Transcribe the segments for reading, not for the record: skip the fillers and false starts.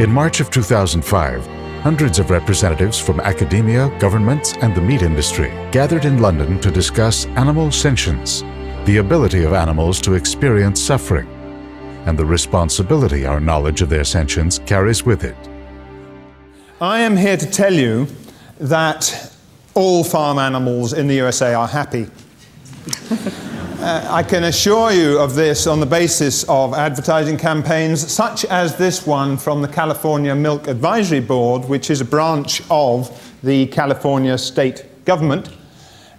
In March of 2005, hundreds of representatives from academia, governments, and the meat industry gathered in London to discuss animal sentience, the ability of animals to experience suffering, and the responsibility our knowledge of their sentience carries with it. I am here to tell you that all farm animals in the USA are happy. I can assure you of this on the basis of advertising campaigns such as this one from the California Milk Advisory Board, which is a branch of the California state government.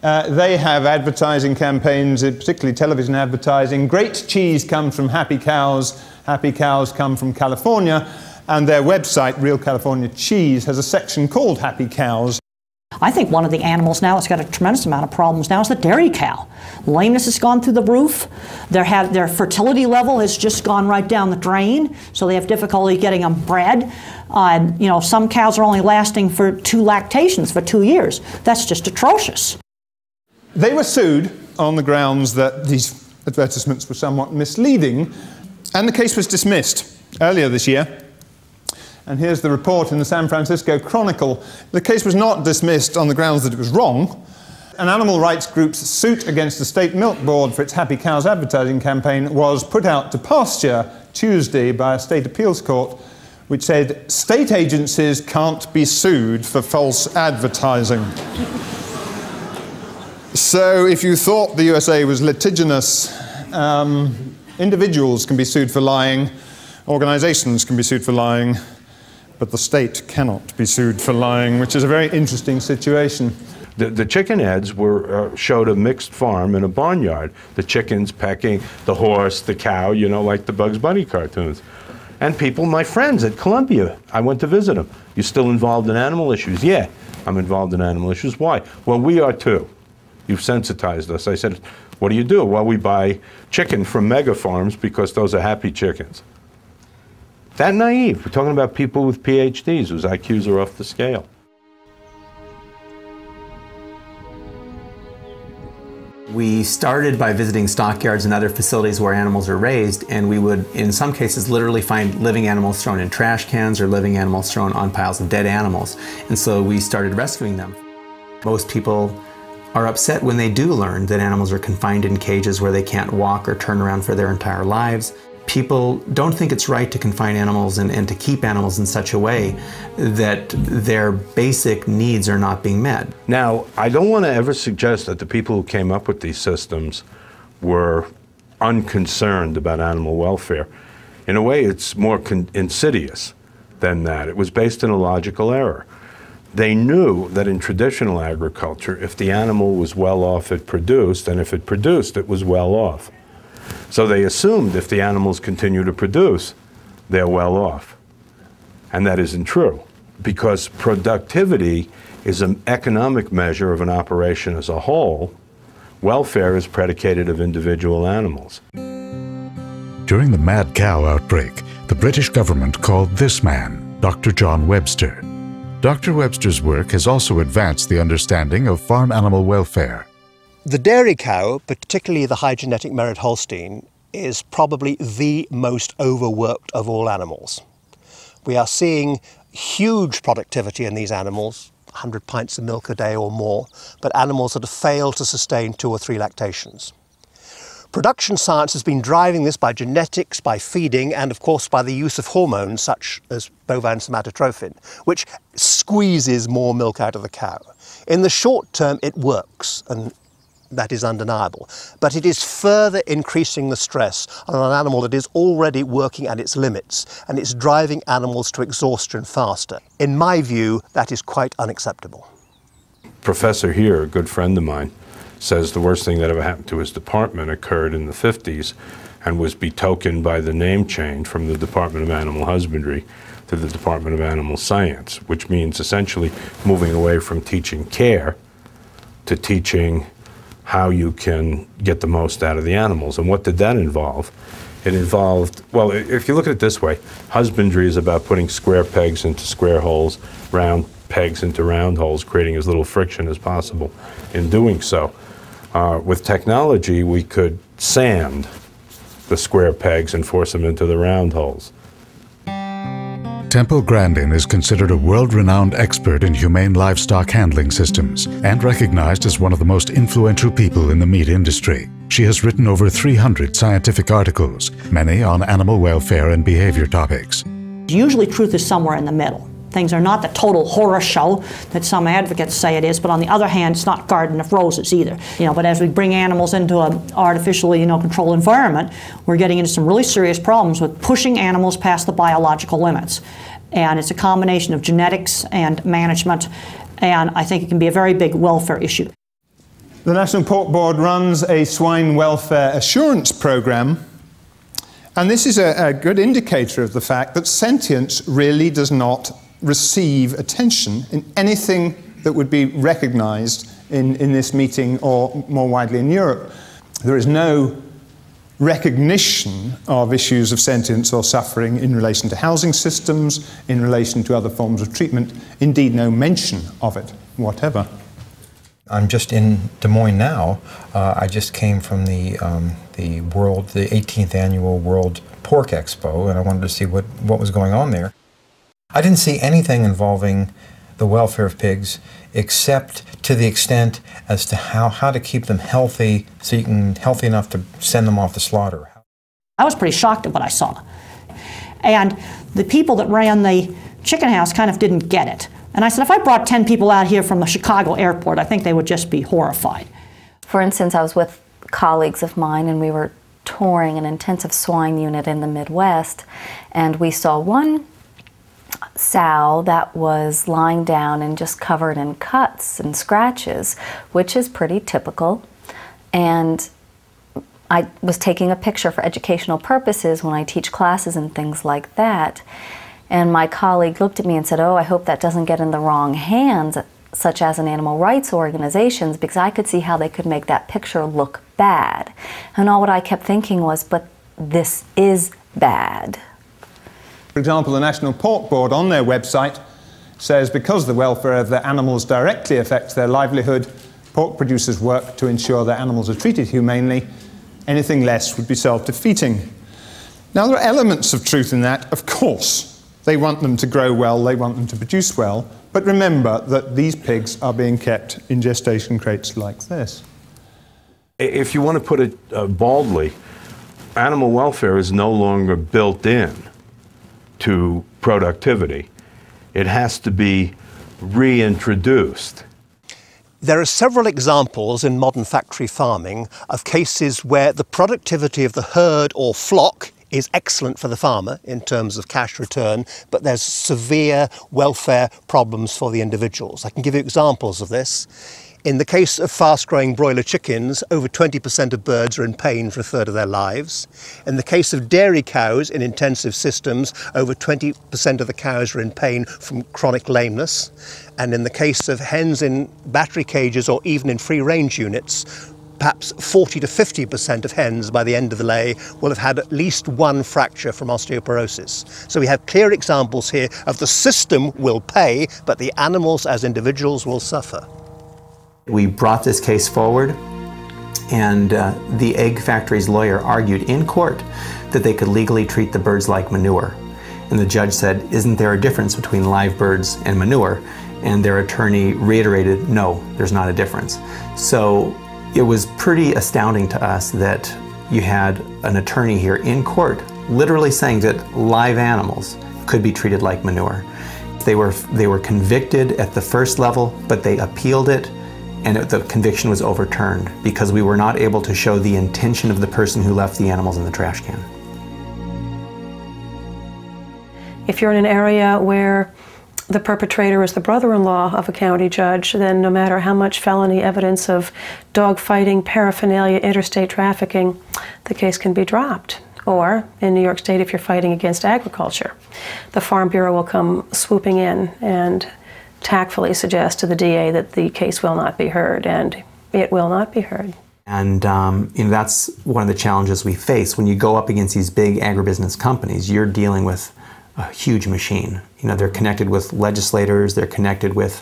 They have advertising campaigns, particularly television advertising. Great cheese comes from happy cows come from California, and their website, Real California Cheese, has a section called Happy Cows. I think one of the animals now that's got a tremendous amount of problems now is the dairy cow. Lameness has gone through the roof. Their fertility level has just gone right down the drain, so they have difficulty getting them bred. You know, some cows are only lasting for 2 lactations for 2 years. That's just atrocious. They were sued on the grounds that these advertisements were somewhat misleading, and the case was dismissed earlier this year. And here's the report in the San Francisco Chronicle. The case was not dismissed on the grounds that it was wrong. An animal rights group's suit against the state milk board for its Happy Cows advertising campaign was put out to pasture Tuesday by a state appeals court, which said state agencies can't be sued for false advertising. So if you thought the USA was litigious, individuals can be sued for lying, organizations can be sued for lying, but the state cannot be sued for lying, which is a very interesting situation. The chicken ads showed a mixed farm in a barnyard. The chickens pecking, the horse, the cow, you know, like the Bugs Bunny cartoons. And people, my friends at Columbia, I went to visit them. You still involved in animal issues? Yeah, I'm involved in animal issues. Why? Well, we are too. You've sensitized us. I said, what do you do? Well, we buy chicken from mega farms because those are happy chickens. That naive. We're talking about people with PhDs whose IQs are off the scale. We started by visiting stockyards and other facilities where animals are raised, and we would, in some cases, literally find living animals thrown in trash cans or living animals thrown on piles of dead animals. And so we started rescuing them. Most people are upset when they do learn that animals are confined in cages where they can't walk or turn around for their entire lives. People don't think it's right to confine animals and to keep animals in such a way that their basic needs are not being met. Now, I don't want to ever suggest that the people who came up with these systems were unconcerned about animal welfare. In a way, it's more insidious than that. It was based in a logical error. They knew that in traditional agriculture, if the animal was well off, it produced, and if it produced, it was well off. So they assumed if the animals continue to produce, they're well off. And that isn't true, because productivity is an economic measure of an operation as a whole. Welfare is predicated of individual animals. During the mad cow outbreak, the British government called this man Dr. John Webster. Dr. Webster's work has also advanced the understanding of farm animal welfare. The dairy cow, particularly the high genetic merit Holstein, is probably the most overworked of all animals. We are seeing huge productivity in these animals, 100 pints of milk a day or more, but animals that have failed to sustain 2 or 3 lactations. Production science has been driving this by genetics, by feeding, and of course by the use of hormones such as bovine somatotrophin, which squeezes more milk out of the cow. In the short term, it works, and that is undeniable. But it is further increasing the stress on an animal that is already working at its limits, and it's driving animals to exhaustion faster. In my view, that is quite unacceptable. Professor here, a good friend of mine, says the worst thing that ever happened to his department occurred in the 50s and was betokened by the name change from the Department of Animal Husbandry to the Department of Animal Science, which means essentially moving away from teaching care to teaching how you can get the most out of the animals. And what did that involve? It involved, well, if you look at it this way, husbandry is about putting square pegs into square holes, round pegs into round holes, creating as little friction as possible in doing so. With technology, we could sand the square pegs and force them into the round holes. Temple Grandin is considered a world-renowned expert in humane livestock handling systems and recognized as one of the most influential people in the meat industry. She has written over 300 scientific articles, many on animal welfare and behavior topics. Usually truth is somewhere in the middle. Things are not the total horror show that some advocates say it is, but on the other hand, it's not garden of roses either. But as we bring animals into an artificially, controlled environment, we're getting into some really serious problems with pushing animals past the biological limits. And it's a combination of genetics and management, and I think it can be a very big welfare issue. The National Pork Board runs a swine welfare assurance program, and this is a good indicator of the fact that sentience really does not receive attention in anything that would be recognized in this meeting or more widely in Europe. There is no recognition of issues of sentience or suffering in relation to housing systems, in relation to other forms of treatment, indeed no mention of it whatever. I'm just in Des Moines now. I just came from the 18th annual World Pork Expo, and I wanted to see what was going on there. I didn't see anything involving the welfare of pigs, except to the extent as to how to keep them healthy, so you can healthy enough to send them off to slaughter. I was pretty shocked at what I saw. And the people that ran the chicken house kind of didn't get it. And I said, if I brought 10 people out here from the Chicago airport, I think they would just be horrified. For instance, I was with colleagues of mine and we were touring an intensive swine unit in the Midwest, and we saw one sow that was lying down and just covered in cuts and scratches, which is pretty typical. And I was taking a picture for educational purposes when I teach classes and things like that. And my colleague looked at me and said, "Oh, I hope that doesn't get in the wrong hands, such as in animal rights organizations, because I could see how they could make that picture look bad." And all what I kept thinking was, but this is bad. For example, the National Pork Board on their website says because the welfare of their animals directly affects their livelihood, pork producers work to ensure their animals are treated humanely. Anything less would be self-defeating. Now, there are elements of truth in that, of course. They want them to grow well, they want them to produce well, but remember that these pigs are being kept in gestation crates like this. If you want to put it baldly, animal welfare is no longer built in to productivity. It has to be reintroduced. There are several examples in modern factory farming of cases where the productivity of the herd or flock is excellent for the farmer in terms of cash return, but there's severe welfare problems for the individuals. I can give you examples of this. In the case of fast-growing broiler chickens, over 20% of birds are in pain for a third of their lives. In the case of dairy cows in intensive systems, over 20% of the cows are in pain from chronic lameness. And in the case of hens in battery cages or even in free-range units, perhaps 40 to 50% of hens by the end of the lay will have had at least one fracture from osteoporosis. So we have clear examples here of the system will pay, but the animals as individuals will suffer. We brought this case forward, and the egg factory's lawyer argued in court that they could legally treat the birds like manure. And the judge said, "Isn't there a difference between live birds and manure?" And their attorney reiterated, "No, there's not a difference." So it was pretty astounding to us that you had an attorney here in court literally saying that live animals could be treated like manure. They were convicted at the first level, but they appealed it, and the conviction was overturned because we were not able to show the intention of the person who left the animals in the trash can. If you're in an area where the perpetrator is the brother-in-law of a county judge, then no matter how much felony evidence of dog fighting, paraphernalia, interstate trafficking, the case can be dropped. Or, in New York State, if you're fighting against agriculture, the Farm Bureau will come swooping in and tactfully suggest to the DA that the case will not be heard, and it will not be heard. And that's one of the challenges we face. When you go up against these big agribusiness companies, you're dealing with a huge machine. They're connected with legislators, they're connected with,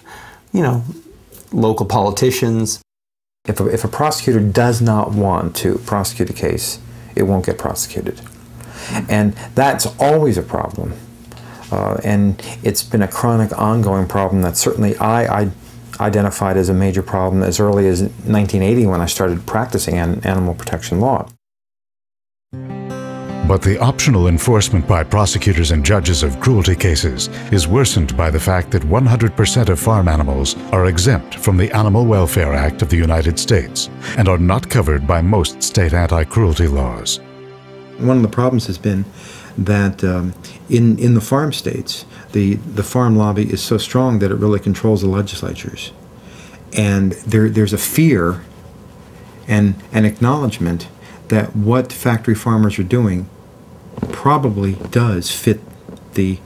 local politicians. If a prosecutor does not want to prosecute a case, it won't get prosecuted. And that's always a problem And it's been a chronic, ongoing problem that certainly I identified as a major problem as early as 1980 when I started practicing animal protection law. But the optional enforcement by prosecutors and judges of cruelty cases is worsened by the fact that 100% of farm animals are exempt from the Animal Welfare Act of the United States and are not covered by most state anti-cruelty laws. One of the problems has been that in the farm states, the farm lobby is so strong that it really controls the legislatures. And there's a fear and an acknowledgement that what factory farmers are doing probably does fit the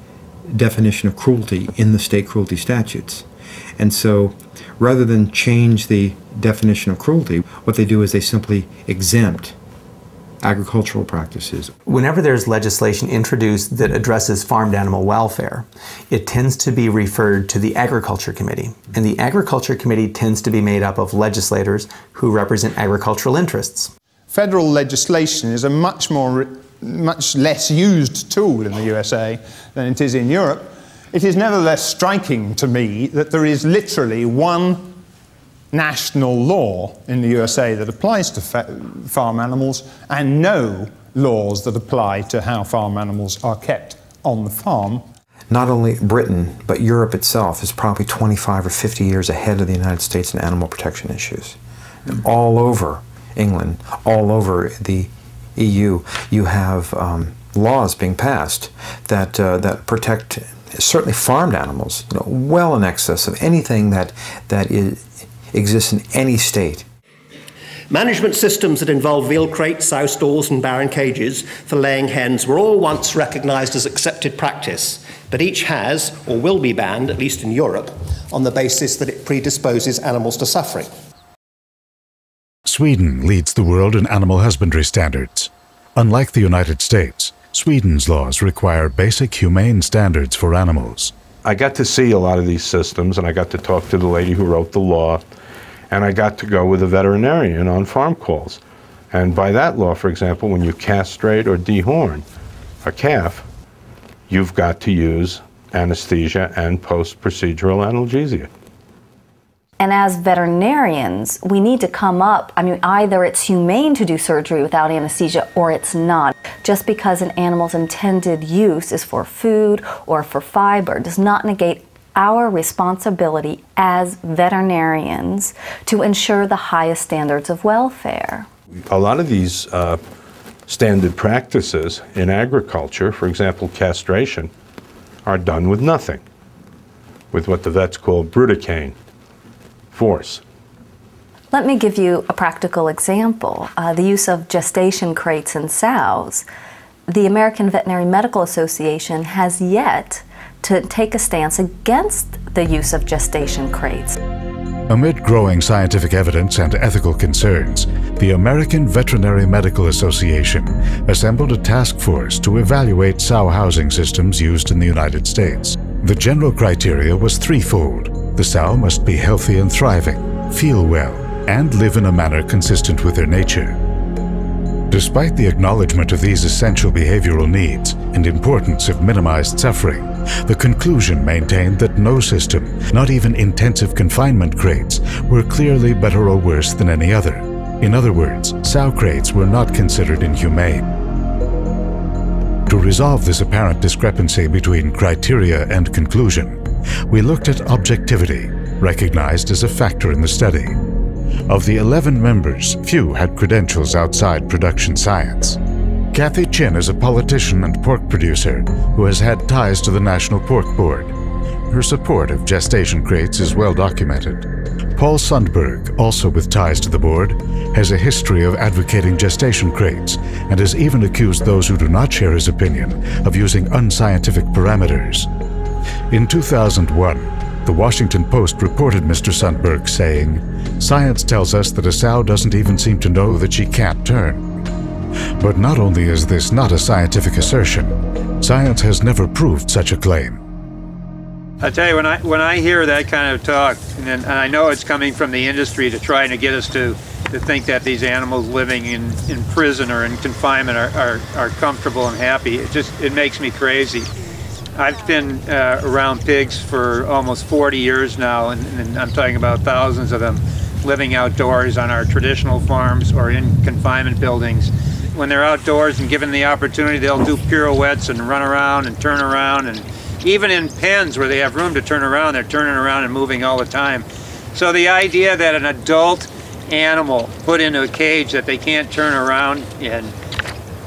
definition of cruelty in the state cruelty statutes. And so rather than change the definition of cruelty, what they do is they simply exempt agricultural practices. Whenever there's legislation introduced that addresses farmed animal welfare, it tends to be referred to the Agriculture Committee. And the Agriculture Committee tends to be made up of legislators who represent agricultural interests. Federal legislation is a much less used tool in the USA than it is in Europe. It is nevertheless striking to me that there is literally one national law in the USA that applies to farm animals and no laws that apply to how farm animals are kept on the farm. Not only Britain, but Europe itself is probably 25 or 50 years ahead of the United States in animal protection issues. All over England, all over the EU, you have laws being passed that protect certainly farmed animals, well in excess of anything that exists in any state. Management systems that involve veal crates, sow stalls and barren cages for laying hens were all once recognised as accepted practice, but each has, or will be banned, at least in Europe, on the basis that it predisposes animals to suffering. Sweden leads the world in animal husbandry standards. Unlike the United States, Sweden's laws require basic humane standards for animals. I got to see a lot of these systems, and I got to talk to the lady who wrote the law, and I got to go with a veterinarian on farm calls. And by that law, for example, when you castrate or dehorn a calf, you've got to use anesthesia and post-procedural analgesia. And as veterinarians, we need to come up, either it's humane to do surgery without anesthesia or it's not. Just because an animal's intended use is for food or for fiber does not negate our responsibility as veterinarians to ensure the highest standards of welfare. A lot of these standard practices in agriculture, for example, castration, are done with nothing, with what the vets call bruticane force. Let me give you a practical example. The use of gestation crates in sows. The American Veterinary Medical Association has yet to take a stance against the use of gestation crates. Amid growing scientific evidence and ethical concerns, the American Veterinary Medical Association assembled a task force to evaluate sow housing systems used in the United States. The general criteria was threefold. The sow must be healthy and thriving, feel well, and live in a manner consistent with their nature. Despite the acknowledgement of these essential behavioral needs and importance of minimized suffering, the conclusion maintained that no system, not even intensive confinement crates, were clearly better or worse than any other. In other words, sow crates were not considered inhumane. To resolve this apparent discrepancy between criteria and conclusion, we looked at objectivity, recognized as a factor in the study. Of the 11 members, few had credentials outside production science. Kathy Chin is a politician and pork producer who has had ties to the National Pork Board. Her support of gestation crates is well documented. Paul Sundberg, also with ties to the board, has a history of advocating gestation crates and has even accused those who do not share his opinion of using unscientific parameters. In 2001, the Washington Post reported Mr. Sundberg saying, "Science tells us that a sow doesn't even seem to know that she can't turn." But not only is this not a scientific assertion, science has never proved such a claim. I tell you, when I hear that kind of talk, and I know it's coming from the industry to try to get us to think that these animals living in prison or in confinement are comfortable and happy, it makes me crazy. I've been around pigs for almost 40 years now, and I'm talking about thousands of them living outdoors on our traditional farms or in confinement buildings. When they're outdoors and given the opportunity, they'll do pirouettes and run around and turn around, and even in pens where they have room to turn around, they're turning around and moving all the time. So the idea that an adult animal put into a cage that they can't turn around in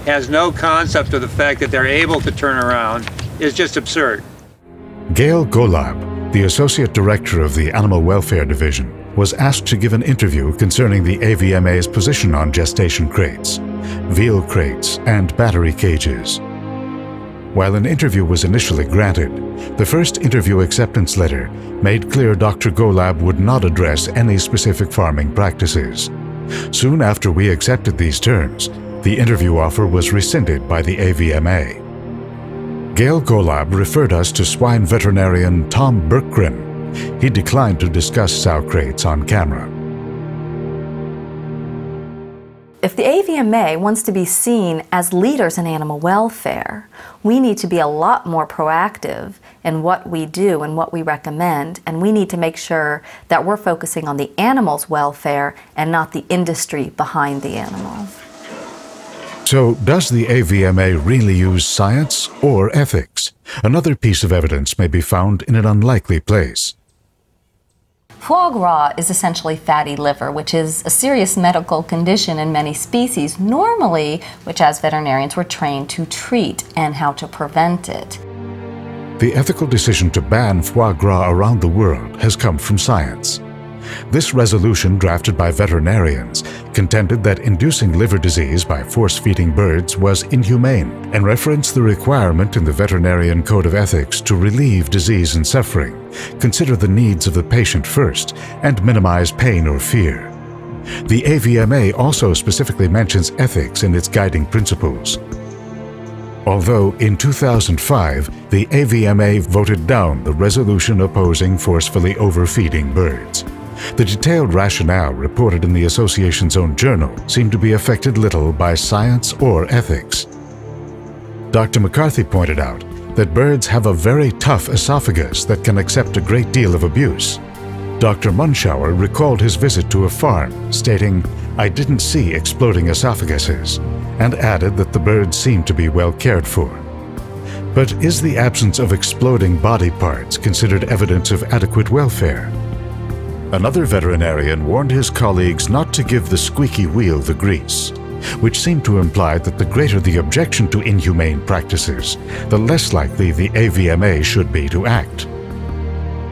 has no concept of the fact that they're able to turn around is just absurd. Gail Golab, the Associate Director of the Animal Welfare Division, was asked to give an interview concerning the AVMA's position on gestation crates, veal crates, and battery cages. While an interview was initially granted, the first interview acceptance letter made clear Dr. Golab would not address any specific farming practices. Soon after we accepted these terms, the interview offer was rescinded by the AVMA. Gail Golab referred us to swine veterinarian Tom Burkgren. He declined to discuss sow crates on camera. If the AVMA wants to be seen as leaders in animal welfare, we need to be a lot more proactive in what we do and what we recommend, and we need to make sure that we're focusing on the animal's welfare and not the industry behind the animal. So, does the AVMA really use science or ethics? Another piece of evidence may be found in an unlikely place. Foie gras is essentially fatty liver, which is a serious medical condition in many species, normally which as veterinarians we're trained to treat and how to prevent it. The ethical decision to ban foie gras around the world has come from science. This resolution, drafted by veterinarians, contended that inducing liver disease by force-feeding birds was inhumane and referenced the requirement in the Veterinarian Code of Ethics to relieve disease and suffering, consider the needs of the patient first, and minimize pain or fear. The AVMA also specifically mentions ethics in its guiding principles. Although in 2005, the AVMA voted down the resolution opposing forcefully overfeeding birds. The detailed rationale reported in the association's own journal seemed to be affected little by science or ethics. Dr. McCarthy pointed out that birds have a very tough esophagus that can accept a great deal of abuse. Dr. Munschauer recalled his visit to a farm, stating, "I didn't see exploding esophaguses," and added that the birds seemed to be well cared for. But is the absence of exploding body parts considered evidence of adequate welfare? Another veterinarian warned his colleagues not to give the squeaky wheel the grease, which seemed to imply that the greater the objection to inhumane practices, the less likely the AVMA should be to act.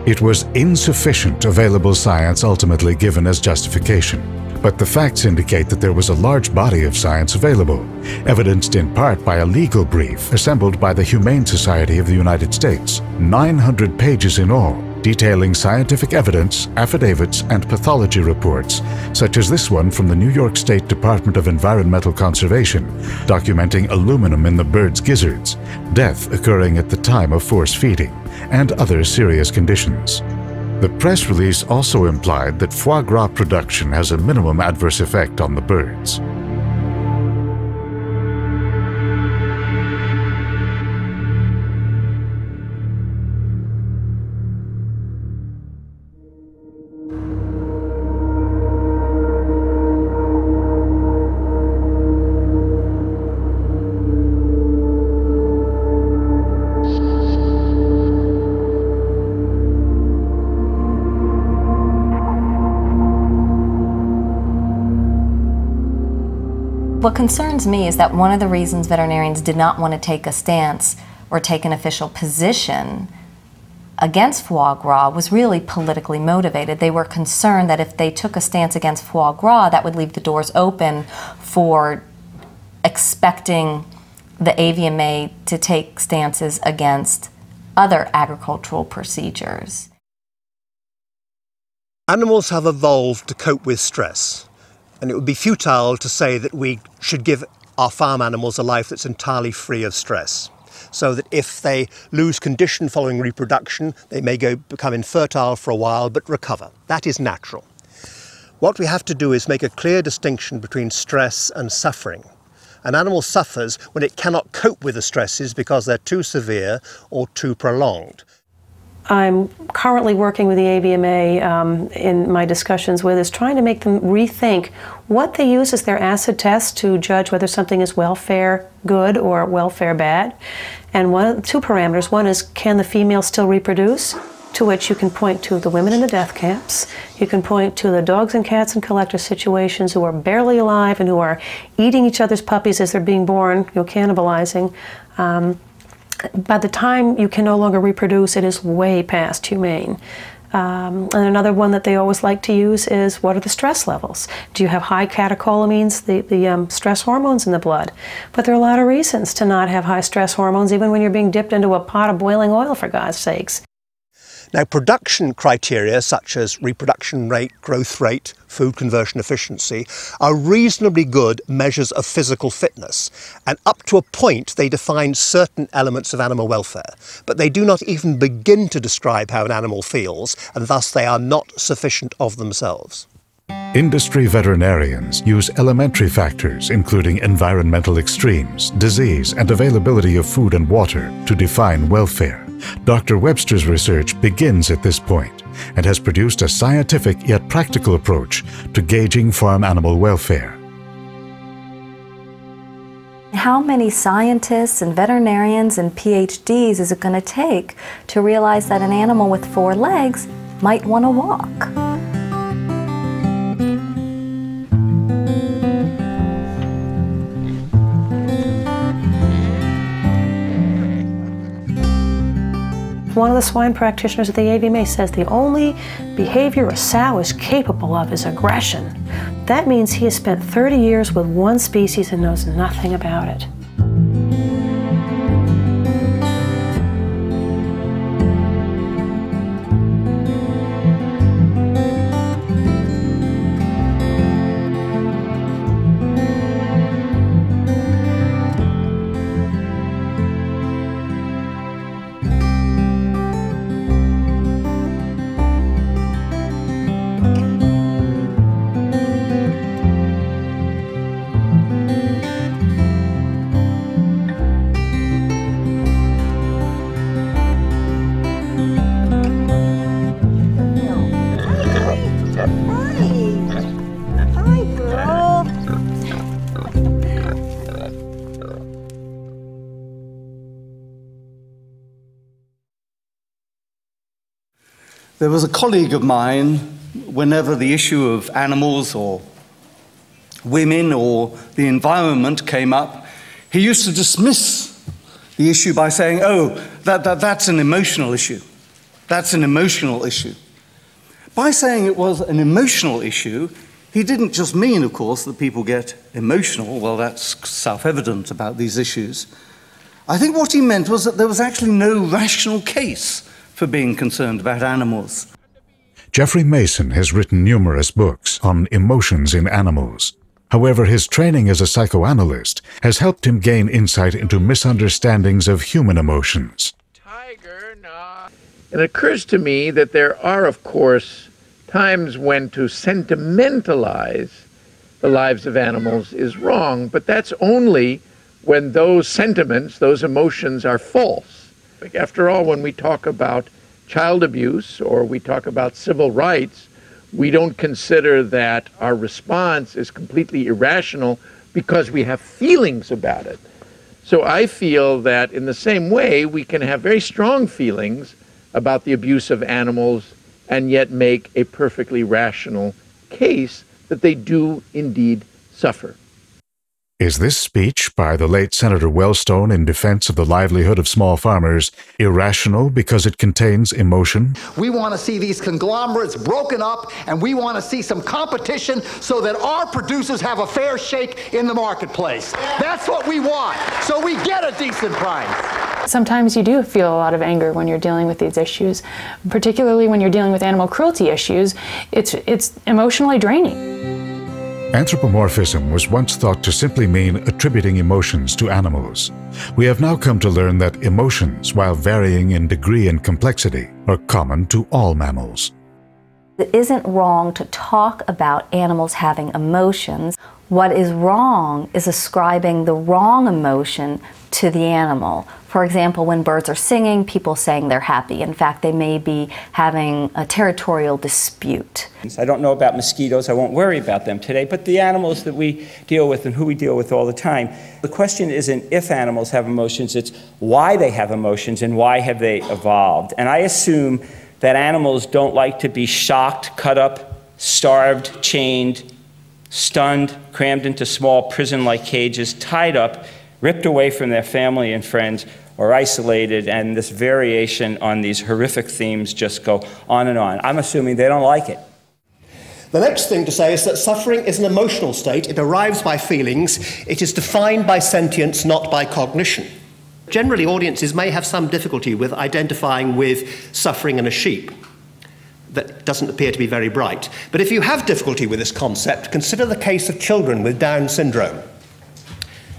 It was insufficient available science ultimately given as justification, but the facts indicate that there was a large body of science available, evidenced in part by a legal brief assembled by the Humane Society of the United States, 900 pages in all, detailing scientific evidence, affidavits, and pathology reports, such as this one from the New York State Department of Environmental Conservation, documenting aluminum in the bird's gizzards, death occurring at the time of force feeding, and other serious conditions. The press release also implied that foie gras production has a minimum adverse effect on the birds. What concerns me is that one of the reasons veterinarians did not want to take a stance or take an official position against foie gras was really politically motivated. They were concerned that if they took a stance against foie gras, that would leave the doors open for expecting the AVMA to take stances against other agricultural procedures. Animals have evolved to cope with stress. And it would be futile to say that we should give our farm animals a life that's entirely free of stress. So that if they lose condition following reproduction, they may become infertile for a while but recover. That is natural. What we have to do is make a clear distinction between stress and suffering. An animal suffers when it cannot cope with the stresses because they're too severe or too prolonged. I'm currently working with the AVMA in my discussions with is trying to make them rethink what they use as their acid test to judge whether something is welfare good or welfare bad. And two parameters. One is, can the female still reproduce? To which you can point to the women in the death camps. You can point to the dogs and cats in collector situations who are barely alive and who are eating each other's puppies as they're being born, cannibalizing. By the time you can no longer reproduce, it is way past humane. And another one that they always like to use is, what are the stress levels? Do you have high catecholamines, the stress hormones in the blood? But there are a lot of reasons to not have high stress hormones, even when you're being dipped into a pot of boiling oil, for God's sakes. Now, production criteria such as reproduction rate, growth rate, food conversion efficiency are reasonably good measures of physical fitness, and up to a point they define certain elements of animal welfare, but they do not even begin to describe how an animal feels, and thus they are not sufficient of themselves. Industry veterinarians use elementary factors, including environmental extremes, disease, and availability of food and water, to define welfare. Dr. Webster's research begins at this point and has produced a scientific yet practical approach to gauging farm animal welfare. How many scientists and veterinarians and PhDs is it going to take to realize that an animal with 4 legs might want to walk? One of the swine practitioners at the AVMA says the only behavior a sow is capable of is aggression. That means he has spent 30 years with one species and knows nothing about it. There was a colleague of mine, whenever the issue of animals or women or the environment came up, he used to dismiss the issue by saying, oh, that's an emotional issue. That's an emotional issue. By saying it was an emotional issue, he didn't just mean, of course, that people get emotional. Well, that's self-evident about these issues. I think what he meant was that there was actually no rational case for being concerned about animals. Jeffrey Mason has written numerous books on emotions in animals. However, his training as a psychoanalyst has helped him gain insight into misunderstandings of human emotions. It occurs to me that there are, of course, times when to sentimentalize the lives of animals is wrong, but that's only when those sentiments, those emotions are false. After all, when we talk about child abuse or we talk about civil rights, we don't consider that our response is completely irrational because we have feelings about it. So I feel that in the same way, we can have very strong feelings about the abuse of animals and yet make a perfectly rational case that they do indeed suffer. Is this speech by the late Senator Wellstone in defense of the livelihood of small farmers irrational because it contains emotion? We want to see these conglomerates broken up, and we want to see some competition so that our producers have a fair shake in the marketplace. That's what we want, so we get a decent price. Sometimes you do feel a lot of anger when you're dealing with these issues, particularly when you're dealing with animal cruelty issues. It's emotionally draining. Anthropomorphism was once thought to simply mean attributing emotions to animals. We have now come to learn that emotions, while varying in degree and complexity, are common to all mammals. It isn't wrong to talk about animals having emotions. What is wrong is ascribing the wrong emotion to the animal. For example, when birds are singing, people saying they're happy. In fact, they may be having a territorial dispute. I don't know about mosquitoes, I won't worry about them today, but the animals that we deal with and who we deal with all the time, the question isn't if animals have emotions, it's why they have emotions and why have they evolved. And I assume that animals don't like to be shocked, cut up, starved, chained, stunned, crammed into small prison-like cages, tied up, ripped away from their family and friends, or isolated, and this variation on these horrific themes just go on and on. I'm assuming they don't like it. The next thing to say is that suffering is an emotional state. It arrives by feelings. It is defined by sentience, not by cognition. Generally, audiences may have some difficulty with identifying with suffering in a sheep. That doesn't appear to be very bright. But if you have difficulty with this concept, consider the case of children with Down syndrome.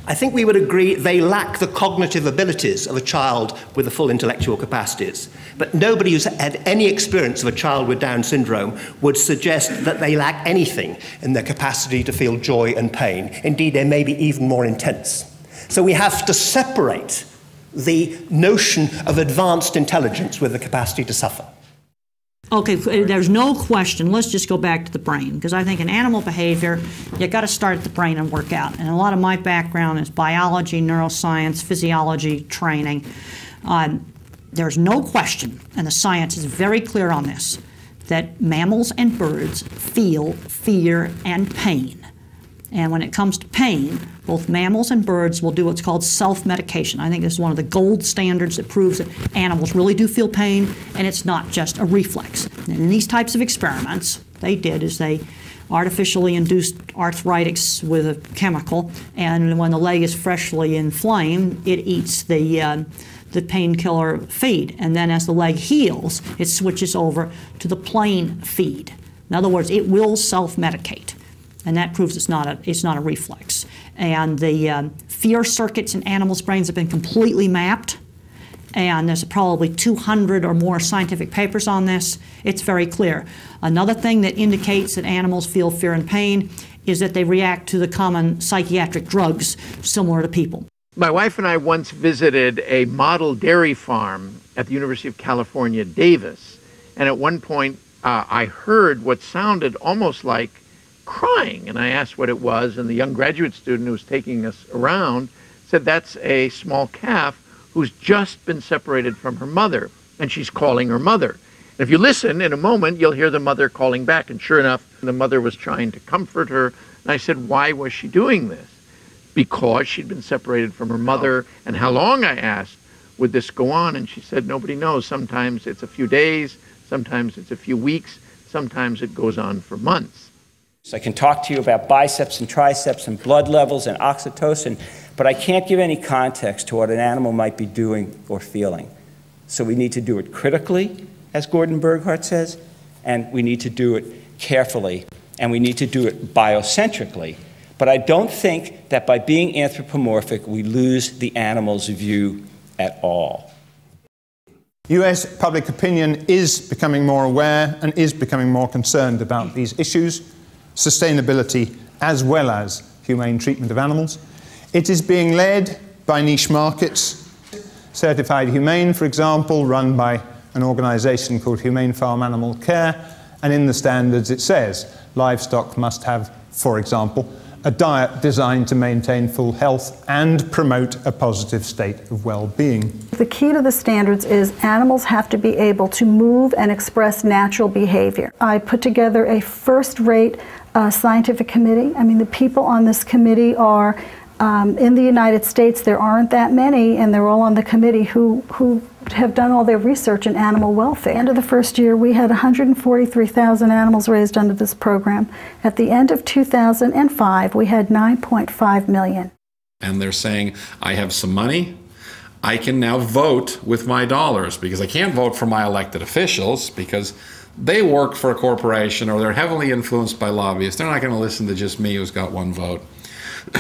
I think we would agree they lack the cognitive abilities of a child with the full intellectual capacities. But nobody who's had any experience of a child with Down syndrome would suggest that they lack anything in their capacity to feel joy and pain. Indeed, they may be even more intense. So we have to separate the notion of advanced intelligence with the capacity to suffer. Okay, there's no question. Let's just go back to the brain, because I think in animal behavior, you got to start at the brain and work out. And a lot of my background is biology, neuroscience, physiology, training. There's no question, and the science is very clear on this, that mammals and birds feel fear and pain. And when it comes to pain, both mammals and birds will do what's called self-medication. I think this is one of the gold standards that proves that animals really do feel pain, and it's not just a reflex. And in these types of experiments, they did is they artificially induced arthritis with a chemical, and when the leg is freshly inflamed, it eats the painkiller feed. And then as the leg heals, it switches over to the plain feed. In other words, it will self-medicate. And that proves it's not a reflex. And the fear circuits in animals' brains have been completely mapped. And there's probably 200 or more scientific papers on this. It's very clear. Another thing that indicates that animals feel fear and pain is that they react to the common psychiatric drugs similar to people. My wife and I once visited a model dairy farm at the University of California, Davis. And at one point, I heard what sounded almost like crying, and I asked what it was, and the young graduate student who was taking us around said that's a small calf who's just been separated from her mother, and she's calling her mother. And if you listen in a moment, you'll hear the mother calling back, and sure enough, the mother was trying to comfort her. And I said, why was she doing this? Because she'd been separated from her mother. And how long, I asked, would this go on? And she said, nobody knows. Sometimes it's a few days, sometimes it's a few weeks, sometimes it goes on for months. So I can talk to you about biceps and triceps and blood levels and oxytocin, but I can't give any context to what an animal might be doing or feeling. So we need to do it critically, as Gordon Burghardt says, and we need to do it carefully, and we need to do it biocentrically. But I don't think that by being anthropomorphic, we lose the animal's view at all. US public opinion is becoming more aware and is becoming more concerned about these issues, sustainability as well as humane treatment of animals. It is being led by niche markets. Certified Humane, for example, run by an organisation called Humane Farm Animal Care, and in the standards it says livestock must have, for example, a diet designed to maintain full health and promote a positive state of well-being. The key to the standards is animals have to be able to move and express natural behavior. I put together a first-rate scientific committee. I mean, the people on this committee are, in the United States, there aren't that many, and they're all on the committee who have done all their research in animal welfare. At the end of the first year, we had 143,000 animals raised under this program. At the end of 2005, we had 9.5 million. And they're saying, I have some money, I can now vote with my dollars, because I can't vote for my elected officials because they work for a corporation or they're heavily influenced by lobbyists. They're not going to listen to just me who's got one vote.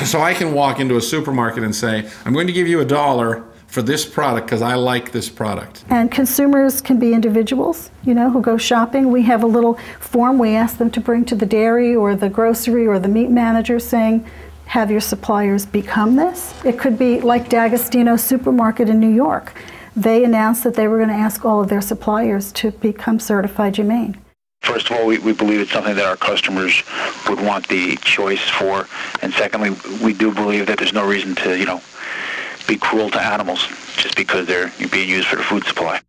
So I can walk into a supermarket and say, I'm going to give you $1 for this product because I like this product. And consumers can be individuals, you know, who go shopping. We have a little form we ask them to bring to the dairy or the grocery or the meat manager saying, have your suppliers become this? It could be like D'Agostino Supermarket in New York. They announced that they were going to ask all of their suppliers to become certified humane. First of all, we believe it's something that our customers would want the choice for. And secondly, we do believe that there's no reason to, you know, be cruel to animals just because they're being used for the food supply.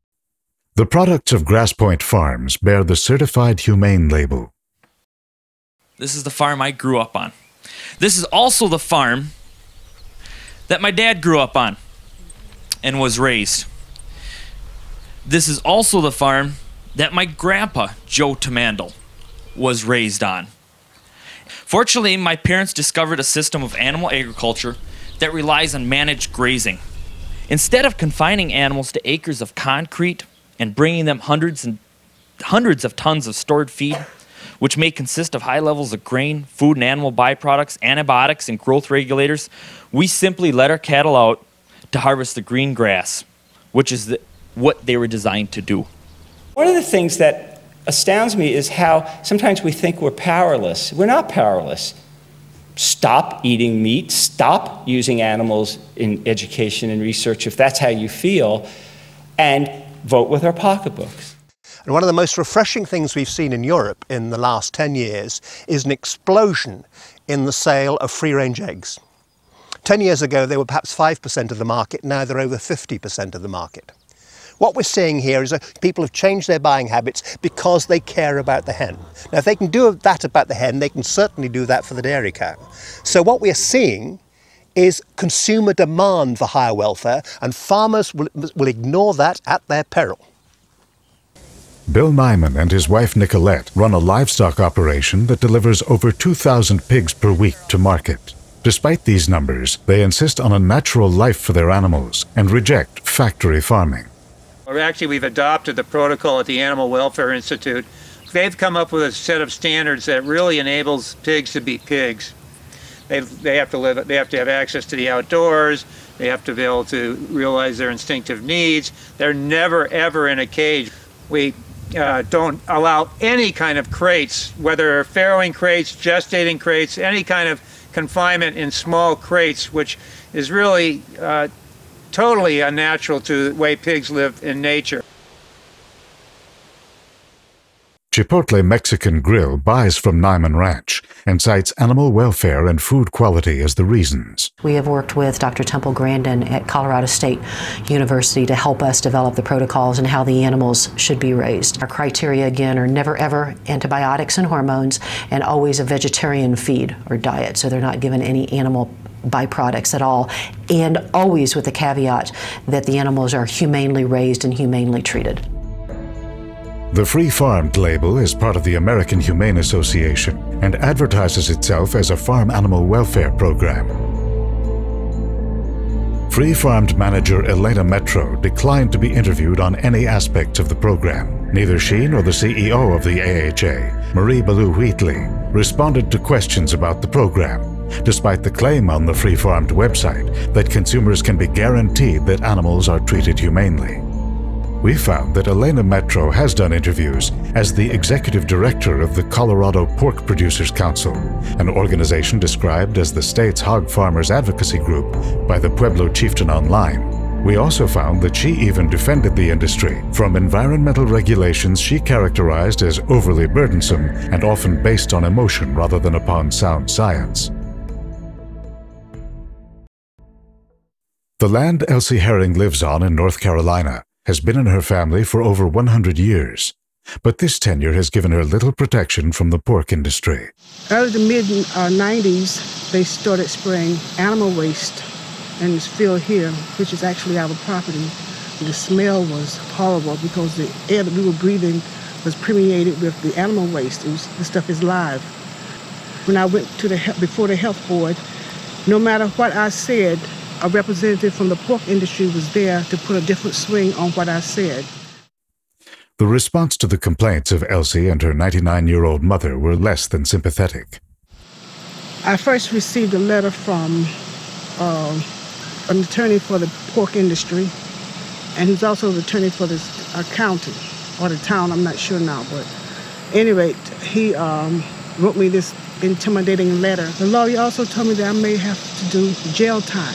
The products of Grass Point Farms bear the Certified Humane label. This is the farm I grew up on. This is also the farm that my dad grew up on and was raised. This is also the farm that my grandpa, Joe Tamandel, was raised on. Fortunately, my parents discovered a system of animal agriculture that relies on managed grazing. Instead of confining animals to acres of concrete and bringing them hundreds of tons of stored feed, which may consist of high levels of grain, food and animal byproducts, antibiotics, and growth regulators, we simply let our cattle out to harvest the green grass, which is what they were designed to do. One of the things that astounds me is how sometimes we think we're powerless. We're not powerless. Stop eating meat, stop using animals in education and research if that's how you feel, and vote with our pocketbooks. And one of the most refreshing things we've seen in Europe in the last 10 years is an explosion in the sale of free-range eggs. 10 years ago, they were perhaps 5% of the market. Now they're over 50% of the market. What we're seeing here is that people have changed their buying habits because they care about the hen. Now, if they can do that about the hen, they can certainly do that for the dairy cow. So what we are seeing is consumer demand for higher welfare, and farmers will ignore that at their peril. Bill Nyman and his wife Nicolette run a livestock operation that delivers over 2,000 pigs per week to market. Despite these numbers, they insist on a natural life for their animals and reject factory farming. Actually, we've adopted the protocol at the Animal Welfare Institute. They've come up with a set of standards that really enables pigs to be pigs. They have to have access to the outdoors. They have to be able to realize their instinctive needs. They're never, ever in a cage. We don't allow any kind of crates, whether farrowing crates, gestating crates, any kind of confinement in small crates, which is really totally unnatural to the way pigs live in nature. Chipotle Mexican Grill buys from Nyman Ranch and cites animal welfare and food quality as the reasons. We have worked with Dr. Temple Grandin at Colorado State University to help us develop the protocols and how the animals should be raised. Our criteria, again, are never ever antibiotics and hormones, and always a vegetarian feed or diet, so they're not given any animal byproducts at all, and always with the caveat that the animals are humanely raised and humanely treated. The Free Farmed label is part of the American Humane Association and advertises itself as a farm animal welfare program. Free Farmed manager Elena Metro declined to be interviewed on any aspects of the program. Neither she nor the CEO of the AHA, Marie Ballou Wheatley, responded to questions about the program, despite the claim on the Free Farmed website that consumers can be guaranteed that animals are treated humanely. We found that Elena Metro has done interviews as the executive director of the Colorado Pork Producers Council, an organization described as the state's hog farmers advocacy group by the Pueblo Chieftain Online. We also found that she even defended the industry from environmental regulations she characterized as overly burdensome and often based on emotion rather than upon sound science. The land Elsie Herring lives on in North Carolina has been in her family for over 100 years, but this tenure has given her little protection from the pork industry. Early to mid-90s, they started spraying animal waste in this field here, which is actually our property. The smell was horrible because the air that we were breathing was permeated with the animal waste. This stuff is live. When I went to before the health board, no matter what I said, a representative from the pork industry was there to put a different swing on what I said. The response to the complaints of Elsie and her 99-year-old mother were less than sympathetic. I first received a letter from an attorney for the pork industry, and he's also the attorney for this county, or the town, I'm not sure now, but at any rate, he wrote me this intimidating letter. The lawyer also told me that I may have to do jail time.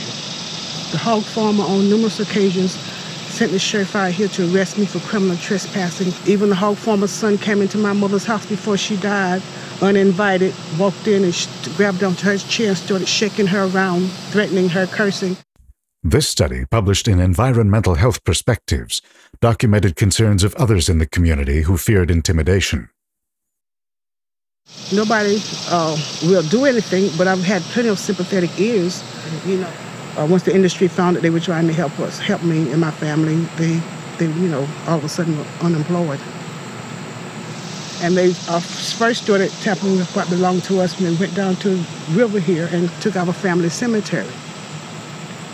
The hog farmer on numerous occasions sent the sheriff out here to arrest me for criminal trespassing. Even the hog farmer's son came into my mother's house before she died, uninvited, walked in and grabbed onto her chair and started shaking her around, threatening her, cursing. This study, published in Environmental Health Perspectives, documented concerns of others in the community who feared intimidation. Nobody will do anything, but I've had plenty of sympathetic ears. You know, once the industry found that they were trying to help me and my family, they you know, all of a sudden were unemployed. And they first started tampering with what belonged to us when they went down to the river here and took our family cemetery.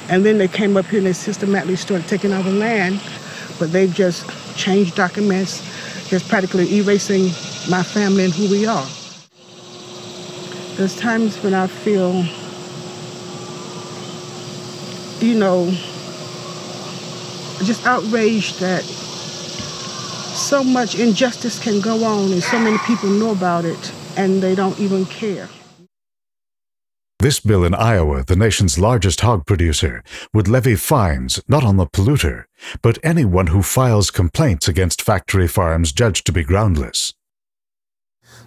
And then they came up here and they systematically started taking our land, but they've just changed documents, just practically erasing my family and who we are. There's times when I feel, you know, just outraged that so much injustice can go on and so many people know about it and they don't even care. This bill in Iowa, the nation's largest hog producer, would levy fines not on the polluter, but anyone who files complaints against factory farms judged to be groundless.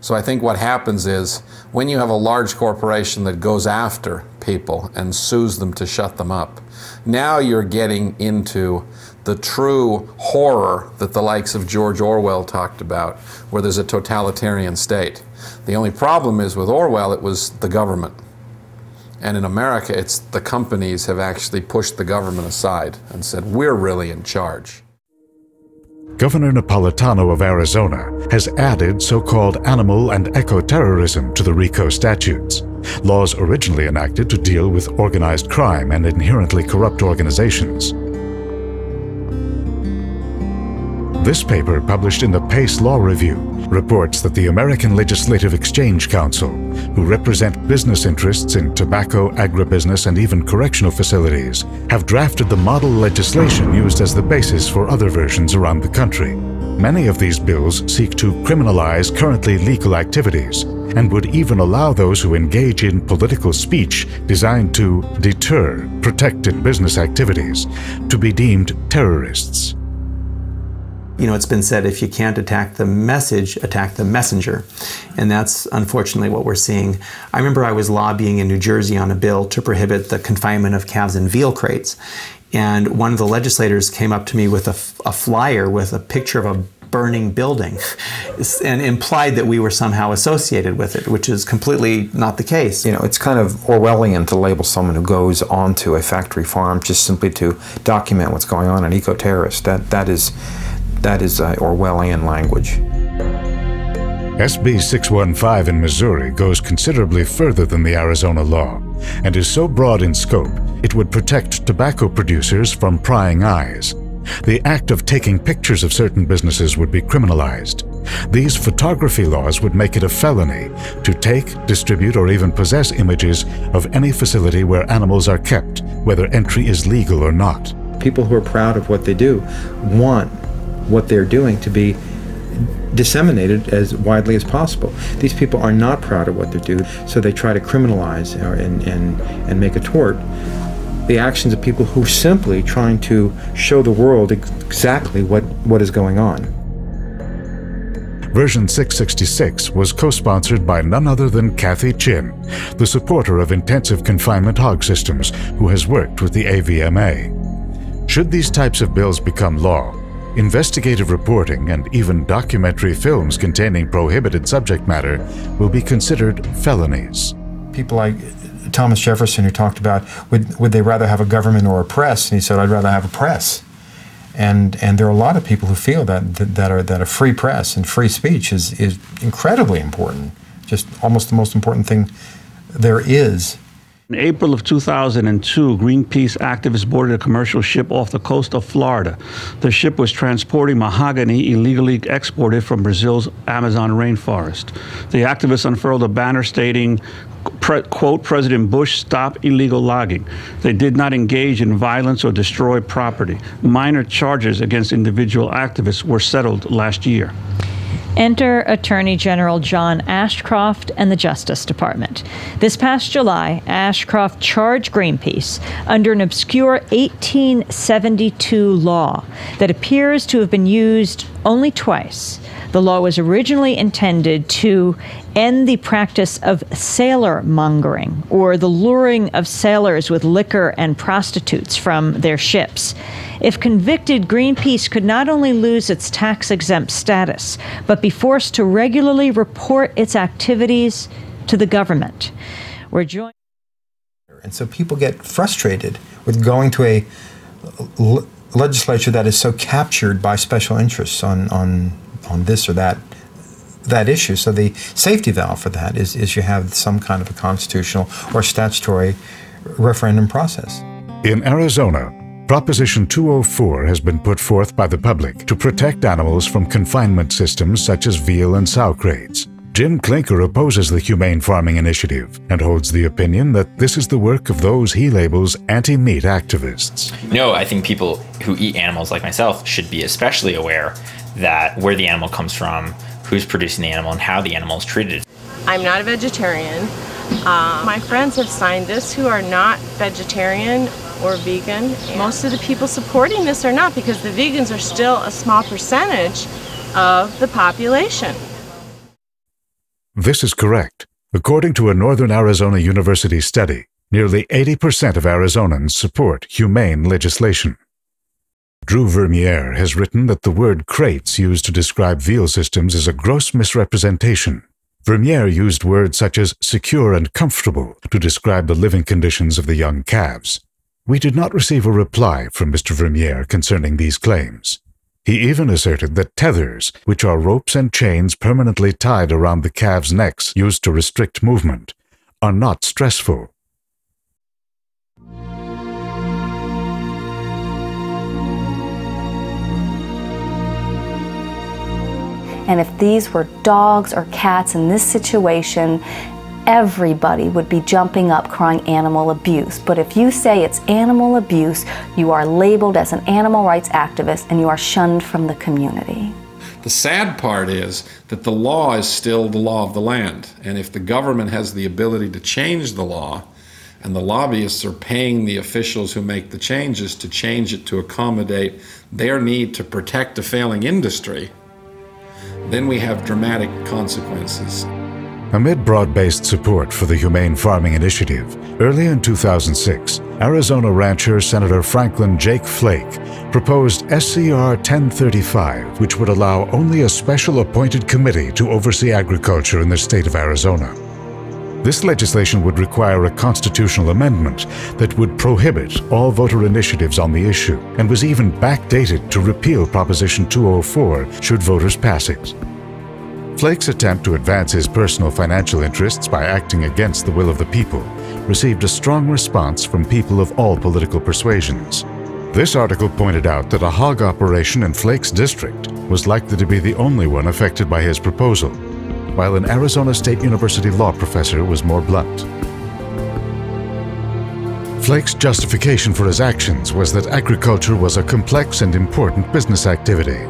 So I think what happens is when you have a large corporation that goes after people and sues them to shut them up, now you're getting into the true horror that the likes of George Orwell talked about, where there's a totalitarian state. The only problem is with Orwell, it was the government. And in America, it's the companies have actually pushed the government aside and said, we're really in charge. Governor Napolitano of Arizona has added so-called animal and eco-terrorism to the RICO statutes, laws originally enacted to deal with organized crime and inherently corrupt organizations. This paper, published in the Pace Law Review, reports that the American Legislative Exchange Council, who represent business interests in tobacco, agribusiness, and even correctional facilities, have drafted the model legislation used as the basis for other versions around the country. Many of these bills seek to criminalize currently legal activities and would even allow those who engage in political speech designed to deter protected business activities to be deemed terrorists. You know, it's been said, if you can't attack the message, attack the messenger. And that's unfortunately what we're seeing. I remember I was lobbying in New Jersey on a bill to prohibit the confinement of calves in veal crates. And one of the legislators came up to me with a flyer with a picture of a burning building and implied that we were somehow associated with it, which is completely not the case. You know, it's kind of Orwellian to label someone who goes onto a factory farm just simply to document what's going on, an eco-terrorist. That is Orwellian language. SB 615 in Missouri goes considerably further than the Arizona law and is so broad in scope it would protect tobacco producers from prying eyes. The act of taking pictures of certain businesses would be criminalized. These photography laws would make it a felony to take, distribute, or even possess images of any facility where animals are kept, whether entry is legal or not. People who are proud of what they do want what they're doing to be disseminated as widely as possible. These people are not proud of what they do, so they try to criminalize and make a tort the actions of people who are simply trying to show the world exactly what is going on. Version 666 was co-sponsored by none other than Kathy Chin, the supporter of intensive confinement hog systems who has worked with the AVMA. Should these types of bills become law, investigative reporting and even documentary films containing prohibited subject matter will be considered felonies. People like Thomas Jefferson, who talked about would they rather have a government or a press, and he said, I'd rather have a press. And there are a lot of people who feel that a free press and free speech is incredibly important, just almost the most important thing there is In April of 2002, Greenpeace activists boarded a commercial ship off the coast of Florida. The ship was transporting mahogany illegally exported from Brazil's Amazon rainforest. The activists unfurled a banner stating, quote, President Bush, stop illegal logging. They did not engage in violence or destroy property. Minor charges against individual activists were settled last year. Enter Attorney General John Ashcroft and the Justice Department. This past July, Ashcroft charged Greenpeace under an obscure 1872 law that appears to have been used only twice. The law was originally intended to end the practice of sailor mongering, or the luring of sailors with liquor and prostitutes from their ships. If convicted, Greenpeace could not only lose its tax-exempt status, but be forced to regularly report its activities to the government. We're joined. And so people get frustrated with going to a legislature that is so captured by special interests on this or that issue. So the safety valve for that is you have some kind of a constitutional or statutory referendum process. In Arizona, Proposition 204 has been put forth by the public to protect animals from confinement systems such as veal and sow crates. Jim Clinker opposes the Humane Farming initiative and holds the opinion that this is the work of those he labels anti-meat activists. No, I think people who eat animals like myself should be especially aware that where the animal comes from, who's producing the animal, and how the animal is treated. I'm not a vegetarian. My friends have signed this who are not vegetarian or vegan. Most of the people supporting this are not, because the vegans are still a small percentage of the population. This is correct. According to a Northern Arizona University study, nearly 80% of Arizonans support humane legislation. Drew Vermeer has written that the word crates used to describe veal systems is a gross misrepresentation. Vermeer used words such as secure and comfortable to describe the living conditions of the young calves. We did not receive a reply from Mr. Vermeer concerning these claims. He even asserted that tethers, which are ropes and chains permanently tied around the calves' necks used to restrict movement, are not stressful. And if these were dogs or cats in this situation, everybody would be jumping up crying animal abuse. But if you say it's animal abuse, you are labeled as an animal rights activist and you are shunned from the community. The sad part is that the law is still the law of the land. And if the government has the ability to change the law, and the lobbyists are paying the officials who make the changes to change it to accommodate their need to protect a failing industry, then we have dramatic consequences. Amid broad-based support for the Humane Farming initiative, early in 2006, Arizona rancher Senator Franklin Jake Flake proposed SCR 1035, which would allow only a special appointed committee to oversee agriculture in the state of Arizona. This legislation would require a constitutional amendment that would prohibit all voter initiatives on the issue, and was even backdated to repeal Proposition 204 should voters pass it. Flake's attempt to advance his personal financial interests by acting against the will of the people received a strong response from people of all political persuasions. This article pointed out that a hog operation in Flake's district was likely to be the only one affected by his proposal, while an Arizona State University law professor was more blunt. Flake's justification for his actions was that agriculture was a complex and important business activity.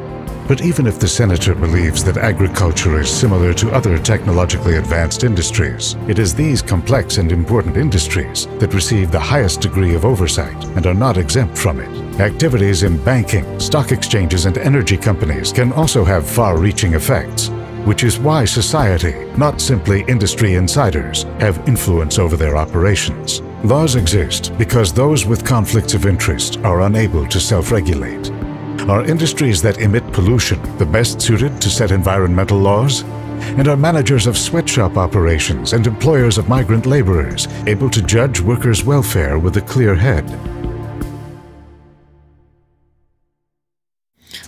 But even if the senator believes that agriculture is similar to other technologically advanced industries, it is these complex and important industries that receive the highest degree of oversight and are not exempt from it. Activities in banking, stock exchanges, and energy companies can also have far-reaching effects, which is why society, not simply industry insiders, have influence over their operations. Laws exist because those with conflicts of interest are unable to self-regulate. Are industries that emit pollution the best suited to set environmental laws? And are managers of sweatshop operations and employers of migrant laborers able to judge workers' welfare with a clear head?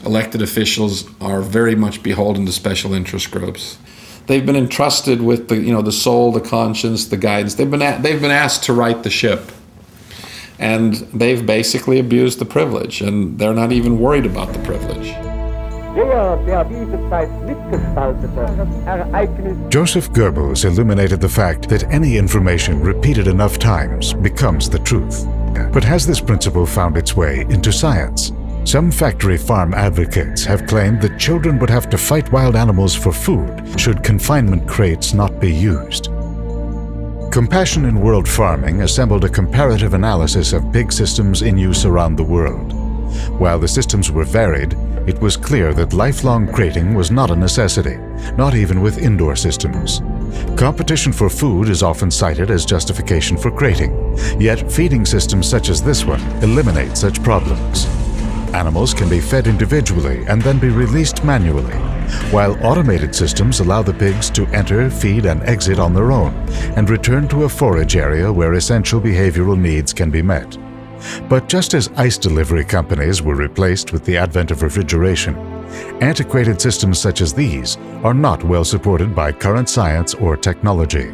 Elected officials are very much beholden to special interest groups. They've been entrusted with the soul, the conscience, the guidance. They've been asked to right the ship, and they've basically abused the privilege, and they're not even worried about the privilege. Joseph Goebbels illuminated the fact that any information repeated enough times becomes the truth. But has this principle found its way into science? Some factory farm advocates have claimed that children would have to fight wild animals for food should confinement crates not be used. Compassion in World Farming assembled a comparative analysis of pig systems in use around the world. While the systems were varied, it was clear that lifelong crating was not a necessity, not even with indoor systems. Competition for food is often cited as justification for crating, yet feeding systems such as this one eliminate such problems. Animals can be fed individually and then be released manually, while automated systems allow the pigs to enter, feed, and exit on their own and return to a forage area where essential behavioral needs can be met. But just as ice delivery companies were replaced with the advent of refrigeration, antiquated systems such as these are not well supported by current science or technology.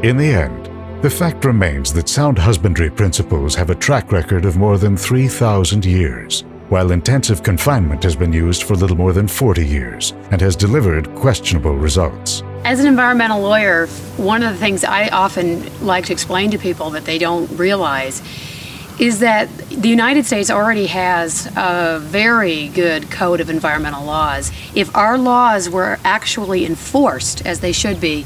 In the end, the fact remains that sound husbandry principles have a track record of more than 3,000 years, while intensive confinement has been used for little more than 40 years and has delivered questionable results. As an environmental lawyer, one of the things I often like to explain to people that they don't realize is that the United States already has a very good code of environmental laws. If our laws were actually enforced as they should be,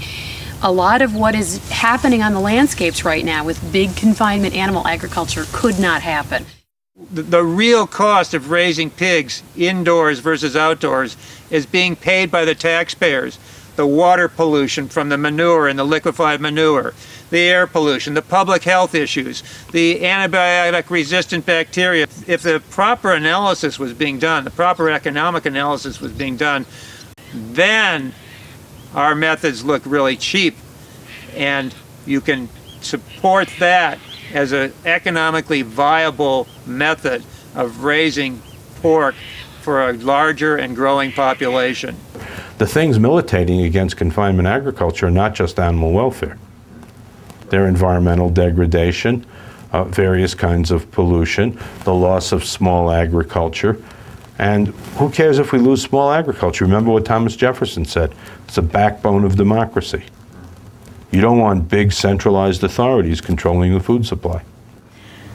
a lot of what is happening on the landscapes right now with big confinement animal agriculture could not happen. The real cost of raising pigs indoors versus outdoors is being paid by the taxpayers. The water pollution from the manure and the liquefied manure, the air pollution, the public health issues, the antibiotic-resistant bacteria. If the proper analysis was being done, the proper economic analysis was being done, then our methods look really cheap, and you can support that as an economically viable method of raising pork for a larger and growing population. The things militating against confinement agriculture are not just animal welfare. They're environmental degradation, various kinds of pollution, the loss of small agriculture. And who cares if we lose small agriculture? Remember what Thomas Jefferson said, it's the backbone of democracy. You don't want big centralized authorities controlling the food supply.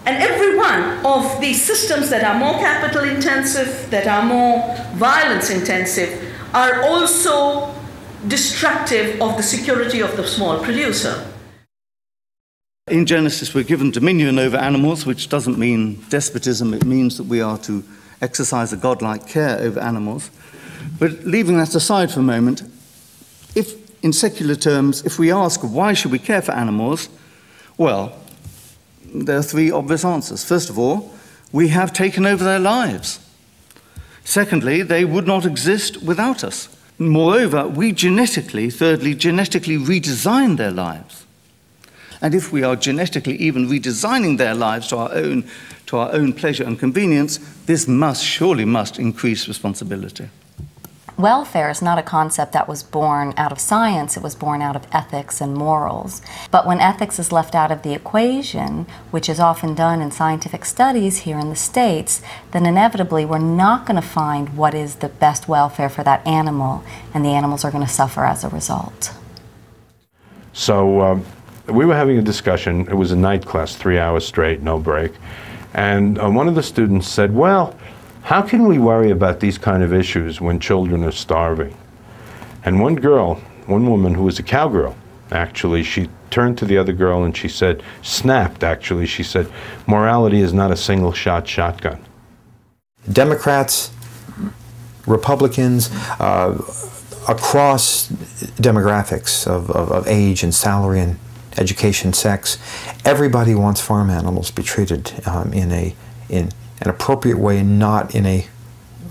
And every one of these systems that are more capital intensive, that are more violence intensive, are also destructive of the security of the small producer. In Genesis, we're given dominion over animals, which doesn't mean despotism. It means that we are to exercise a godlike care over animals. But leaving that aside for a moment, if in secular terms, if we ask why should we care for animals, well, there are three obvious answers. First of all, we have taken over their lives. Secondly, they would not exist without us. Moreover, we thirdly, genetically redesign their lives. And if we are genetically even redesigning their lives to our own pleasure and convenience, this surely must increase responsibility. Welfare is not a concept that was born out of science, it was born out of ethics and morals. But when ethics is left out of the equation, which is often done in scientific studies here in the States, then inevitably we're not going to find what is the best welfare for that animal, and the animals are going to suffer as a result. So we were having a discussion, it was a night class, 3 hours straight, no break, and one of the students said, well, how can we worry about these kind of issues when children are starving? And one woman who was a cowgirl, actually, she turned to the other girl and she said, snapped actually, she said, morality is not a single-shot shotgun. Democrats, Republicans, across demographics of age and salary and education, sex, everybody wants farm animals to be treated in an appropriate way, not in a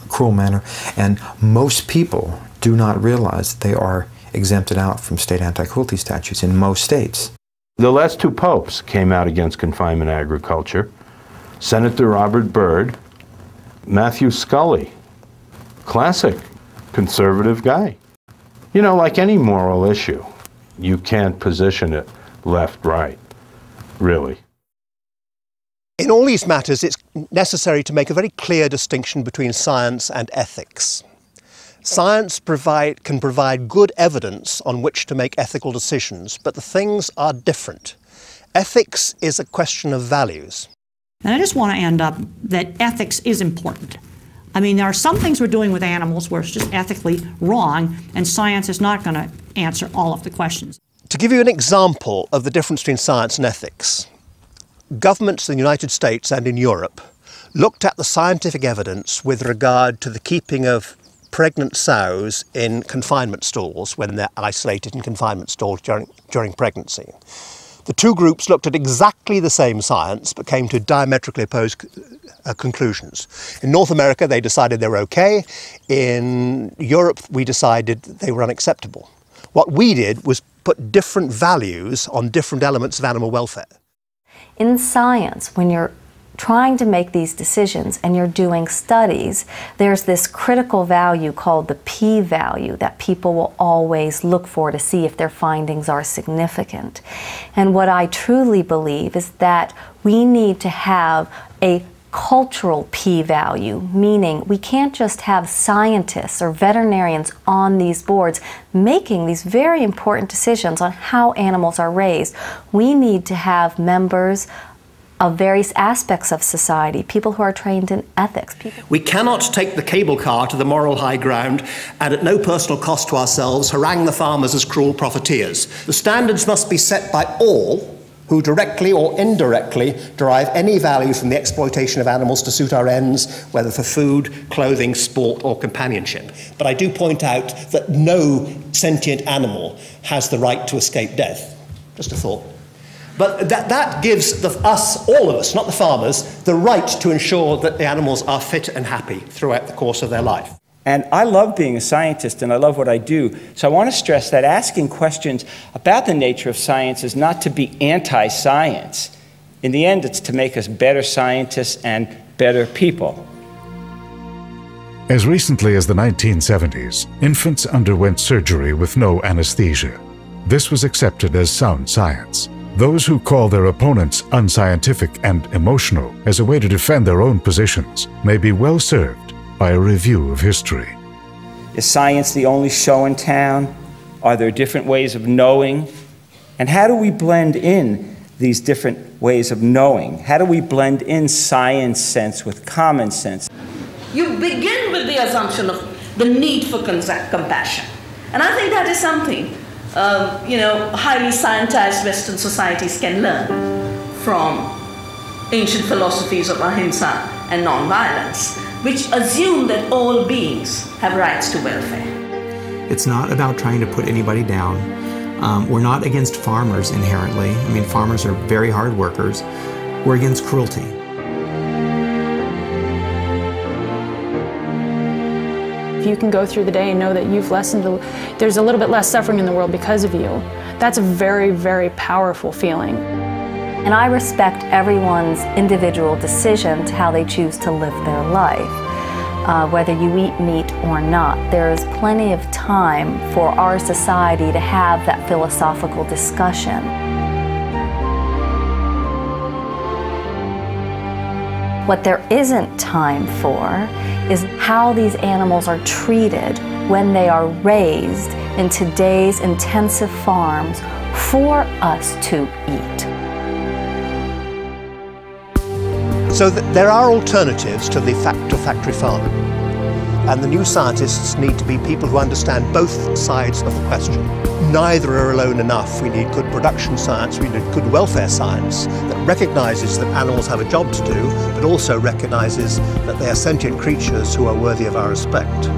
cruel manner. And most people do not realize that they are exempted out from state anti-cruelty statutes in most states. The last two popes came out against confinement agriculture. Senator Robert Byrd, Matthew Scully, classic conservative guy. You know, like any moral issue, you can't position it left, right, really. In all these matters, it's necessary to make a very clear distinction between science and ethics. Science can provide good evidence on which to make ethical decisions, but the things are different. Ethics is a question of values. And I just want to end up that ethics is important. I mean, there are some things we're doing with animals where it's just ethically wrong, and science is not going to answer all of the questions. To give you an example of the difference between science and ethics, governments in the United States and in Europe looked at the scientific evidence with regard to the keeping of pregnant sows in confinement stalls when they're isolated in confinement stalls during pregnancy. The two groups looked at exactly the same science but came to diametrically opposed conclusions. In North America, they decided they were okay. In Europe, we decided they were unacceptable. What we did was put different values on different elements of animal welfare. In science, when you're trying to make these decisions and you're doing studies, there's this critical value called the p-value that people will always look for to see if their findings are significant. And what I truly believe is that we need to have a cultural p-value, meaning we can't just have scientists or veterinarians on these boards making these very important decisions on how animals are raised. We need to have members of various aspects of society, people who are trained in ethics. We cannot take the cable car to the moral high ground and at no personal cost to ourselves harangue the farmers as cruel profiteers. The standards must be set by all who directly or indirectly derive any value from the exploitation of animals to suit our ends, whether for food, clothing, sport or companionship. But I do point out that no sentient animal has the right to escape death. Just a thought. But that gives us, all of us, not the farmers, the right to ensure that the animals are fit and happy throughout the course of their life. And I love being a scientist and I love what I do. So I want to stress that asking questions about the nature of science is not to be anti-science. In the end, it's to make us better scientists and better people. As recently as the 1970s, infants underwent surgery with no anesthesia. This was accepted as sound science. Those who call their opponents unscientific and emotional as a way to defend their own positions may be well served by a review of history. Is science the only show in town? Are there different ways of knowing? And how do we blend in these different ways of knowing? How do we blend in science sense with common sense? You begin with the assumption of the need for compassion. And I think that is something highly scientized Western societies can learn from ancient philosophies of ahimsa and nonviolence, which assume that all beings have rights to welfare. It's not about trying to put anybody down. We're not against farmers inherently. I mean, farmers are very hard workers. We're against cruelty. If you can go through the day and know that you've lessened, there's a little bit less suffering in the world because of you, that's a very, very powerful feeling. And I respect everyone's individual decision to how they choose to live their life. Whether you eat meat or not, there is plenty of time for our society to have that philosophical discussion. What there isn't time for is how these animals are treated when they are raised in today's intensive farms for us to eat. So there are alternatives to the factory farming. And the new scientists need to be people who understand both sides of the question. Neither are alone enough. We need good production science, we need good welfare science that recognizes that animals have a job to do, but also recognizes that they are sentient creatures who are worthy of our respect.